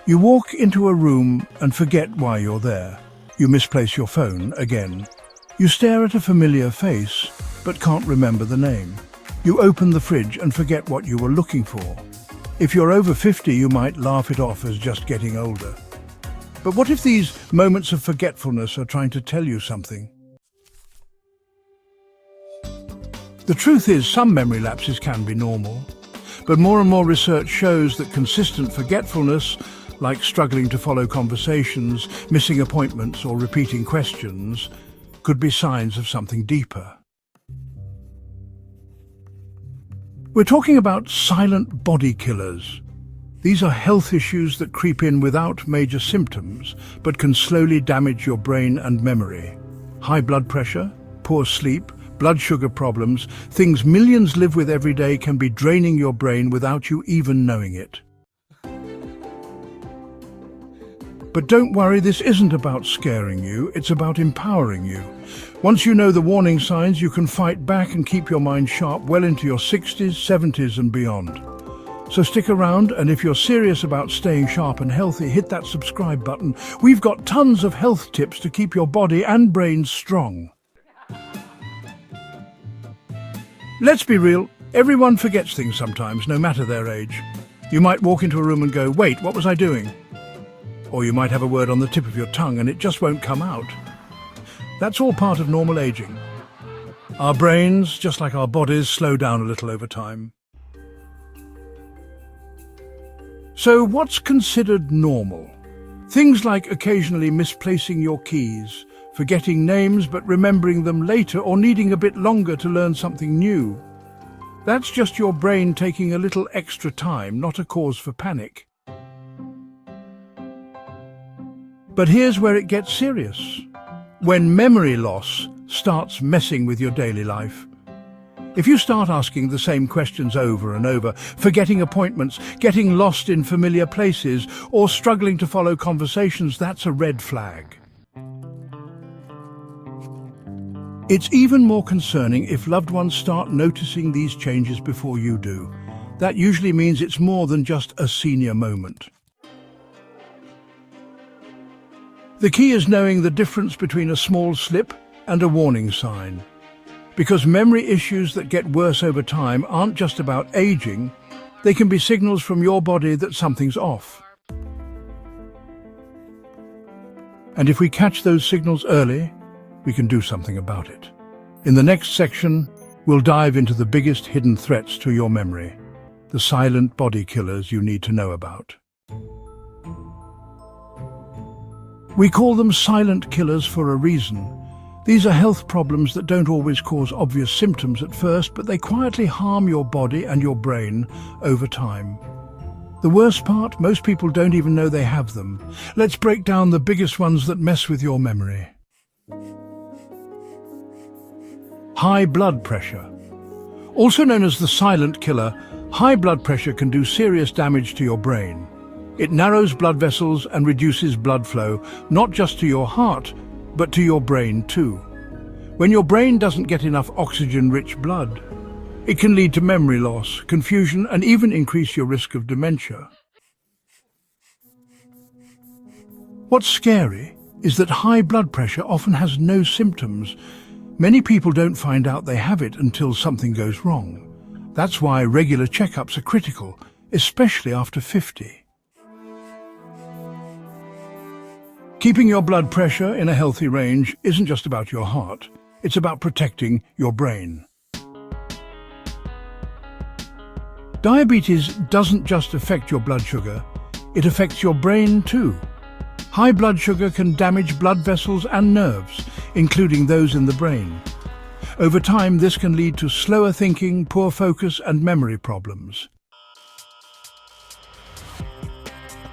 You walk into a room and forget why you're there. You misplace your phone again. You stare at a familiar face, but can't remember the name. You open the fridge and forget what you were looking for. If you're over 50, you might laugh it off as just getting older. But what if these moments of forgetfulness are trying to tell you something? The truth is, some memory lapses can be normal, but more and more research shows that consistent forgetfulness, like struggling to follow conversations, missing appointments, or repeating questions, could be signs of something deeper. We're talking about silent body killers. These are health issues that creep in without major symptoms, but can slowly damage your brain and memory. High blood pressure, poor sleep, blood sugar problems, things millions live with every day can be draining your brain without you even knowing it. But don't worry, this isn't about scaring you, it's about empowering you. Once you know the warning signs, you can fight back and keep your mind sharp well into your 60s, 70s and beyond. So stick around, and if you're serious about staying sharp and healthy, hit that subscribe button. We've got tons of health tips to keep your body and brain strong. Let's be real, everyone forgets things sometimes, no matter their age. You might walk into a room and go, "Wait, what was I doing?" Or you might have a word on the tip of your tongue and it just won't come out. That's all part of normal aging. Our brains, just like our bodies, slow down a little over time. So what's considered normal? Things like occasionally misplacing your keys, forgetting names but remembering them later, or needing a bit longer to learn something new. That's just your brain taking a little extra time, not a cause for panic. But here's where it gets serious. When memory loss starts messing with your daily life. If you start asking the same questions over and over, forgetting appointments, getting lost in familiar places, or struggling to follow conversations, that's a red flag. It's even more concerning if loved ones start noticing these changes before you do. That usually means it's more than just a senior moment. The key is knowing the difference between a small slip and a warning sign. Because memory issues that get worse over time aren't just about aging, they can be signals from your body that something's off. And if we catch those signals early, we can do something about it. In the next section, we'll dive into the biggest hidden threats to your memory, the silent body killers you need to know about. We call them silent killers for a reason. These are health problems that don't always cause obvious symptoms at first, but they quietly harm your body and your brain over time. The worst part, most people don't even know they have them. Let's break down the biggest ones that mess with your memory. High blood pressure. Also known as the silent killer, high blood pressure can do serious damage to your brain. It narrows blood vessels and reduces blood flow, not just to your heart, but to your brain too. When your brain doesn't get enough oxygen-rich blood, it can lead to memory loss, confusion, and even increase your risk of dementia. What's scary is that high blood pressure often has no symptoms. Many people don't find out they have it until something goes wrong. That's why regular checkups are critical, especially after 50. Keeping your blood pressure in a healthy range isn't just about your heart, it's about protecting your brain. Diabetes doesn't just affect your blood sugar, it affects your brain too. High blood sugar can damage blood vessels and nerves, including those in the brain. Over time, this can lead to slower thinking, poor focus, and memory problems.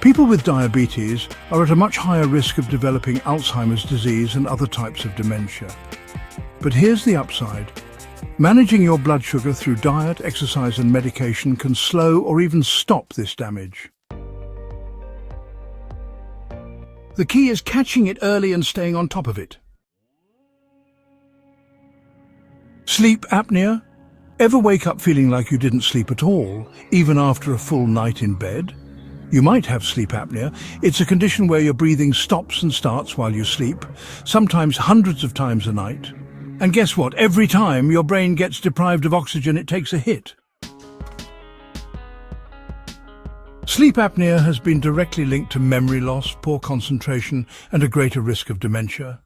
People with diabetes are at a much higher risk of developing Alzheimer's disease and other types of dementia. But here's the upside. Managing your blood sugar through diet, exercise, and medication can slow or even stop this damage. The key is catching it early and staying on top of it. Sleep apnea? Ever wake up feeling like you didn't sleep at all, even after a full night in bed? You might have sleep apnea. It's a condition where your breathing stops and starts while you sleep, sometimes hundreds of times a night. And guess what? Every time your brain gets deprived of oxygen, it takes a hit. Sleep apnea has been directly linked to memory loss, poor concentration, and a greater risk of dementia.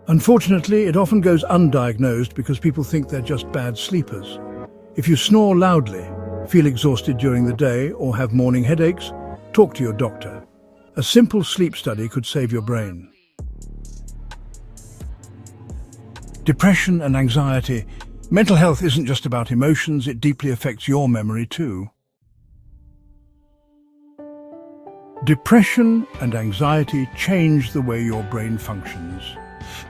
Unfortunately, it often goes undiagnosed because people think they're just bad sleepers. If you snore loudly, feel exhausted during the day, or have morning headaches, talk to your doctor. A simple sleep study could save your brain. Depression and anxiety. Mental health isn't just about emotions, it deeply affects your memory too. Depression and anxiety change the way your brain functions.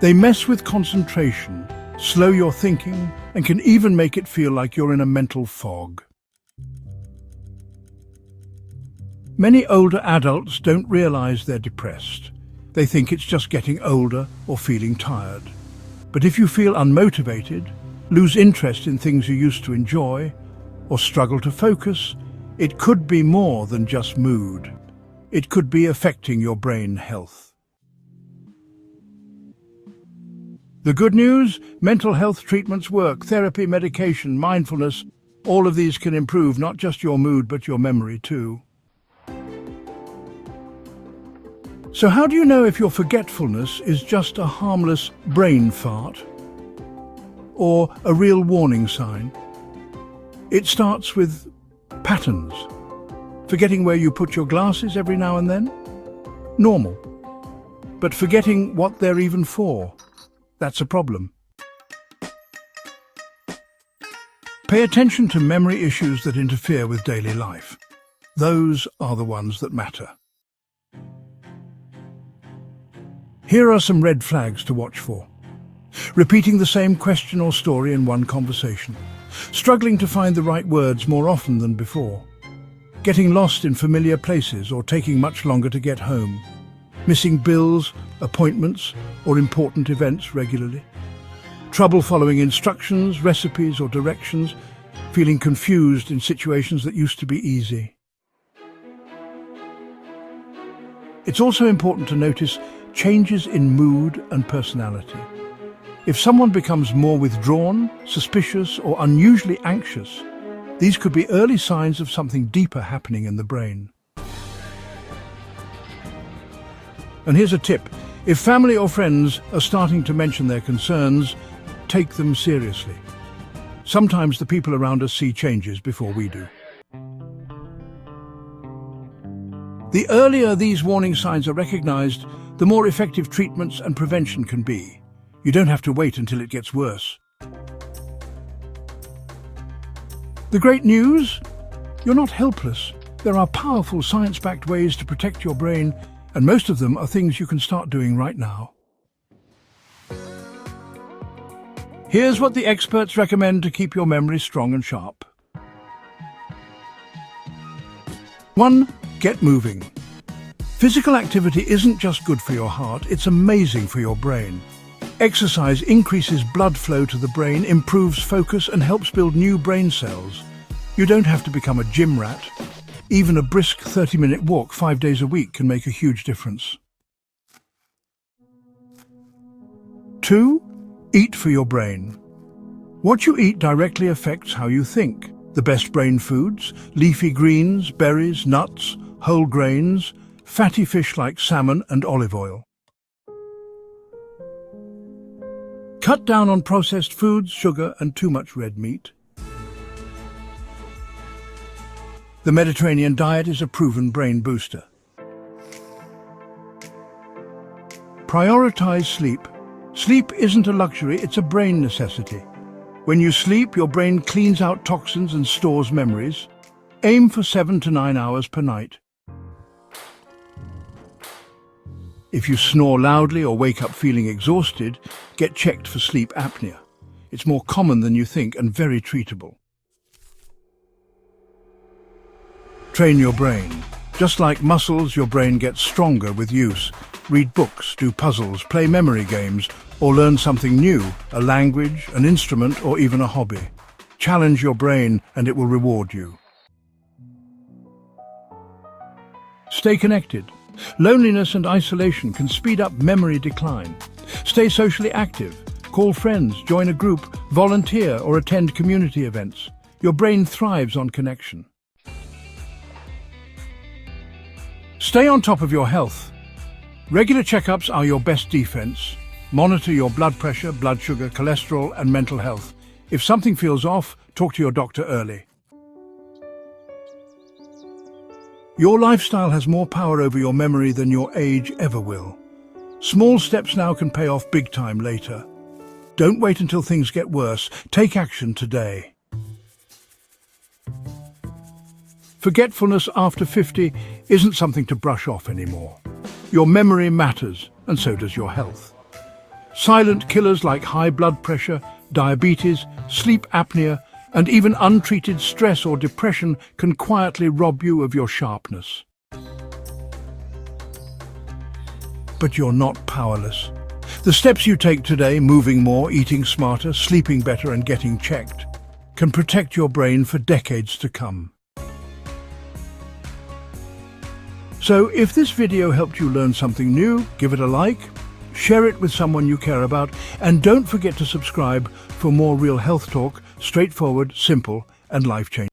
They mess with concentration, slow your thinking, and can even make it feel like you're in a mental fog. Many older adults don't realize they're depressed. They think it's just getting older or feeling tired. But if you feel unmotivated, lose interest in things you used to enjoy, or struggle to focus, it could be more than just mood. It could be affecting your brain health. The good news? Mental health treatments work. Therapy, medication, mindfulness, all of these can improve not just your mood but your memory too. So how do you know if your forgetfulness is just a harmless brain fart or a real warning sign? It starts with patterns. Forgetting where you put your glasses every now and then? Normal. But forgetting what they're even for? That's a problem. Pay attention to memory issues that interfere with daily life. Those are the ones that matter. Here are some red flags to watch for. Repeating the same question or story in one conversation. Struggling to find the right words more often than before. Getting lost in familiar places or taking much longer to get home. Missing bills, appointments, or important events regularly. Trouble following instructions, recipes, or directions. Feeling confused in situations that used to be easy. It's also important to notice changes in mood and personality. If someone becomes more withdrawn, suspicious, or unusually anxious, these could be early signs of something deeper happening in the brain. And here's a tip. If family or friends are starting to mention their concerns, take them seriously. Sometimes the people around us see changes before we do. The earlier these warning signs are recognized, the more effective treatments and prevention can be. You don't have to wait until it gets worse. The great news? You're not helpless. There are powerful science-backed ways to protect your brain, and most of them are things you can start doing right now. Here's what the experts recommend to keep your memory strong and sharp. 1. Get moving. Physical activity isn't just good for your heart, it's amazing for your brain. Exercise increases blood flow to the brain, improves focus, and helps build new brain cells. You don't have to become a gym rat. Even a brisk 30-minute walk 5 days a week can make a huge difference. 2. Eat for your brain. What you eat directly affects how you think. The best brain foods: leafy greens, berries, nuts, whole grains, fatty fish like salmon and olive oil. Cut down on processed foods, sugar, and too much red meat. The Mediterranean diet is a proven brain booster. Prioritize sleep. Sleep isn't a luxury, it's a brain necessity. When you sleep, your brain cleans out toxins and stores memories. Aim for 7 to 9 hours per night. If you snore loudly or wake up feeling exhausted, get checked for sleep apnea. It's more common than you think and very treatable. Train your brain. Just like muscles, your brain gets stronger with use. Read books, do puzzles, play memory games, or learn something new, a language, an instrument, or even a hobby. Challenge your brain and it will reward you. Stay connected. Loneliness and isolation can speed up memory decline. Stay socially active. Call friends, join a group, volunteer or attend community events. Your brain thrives on connection. Stay on top of your health. Regular checkups are your best defense. Monitor your blood pressure, blood sugar, cholesterol and mental health. If something feels off, talk to your doctor early. Your lifestyle has more power over your memory than your age ever will. Small steps now can pay off big time later. Don't wait until things get worse. Take action today. Forgetfulness after 50 isn't something to brush off anymore. Your memory matters, and so does your health. Silent killers like high blood pressure, diabetes, sleep apnea, and even untreated stress or depression can quietly rob you of your sharpness. But you're not powerless. The steps you take today, moving more, eating smarter, sleeping better and getting checked, can protect your brain for decades to come. So if this video helped you learn something new, give it a like, share it with someone you care about, and don't forget to subscribe for more real health talk, straightforward, simple, and life-changing.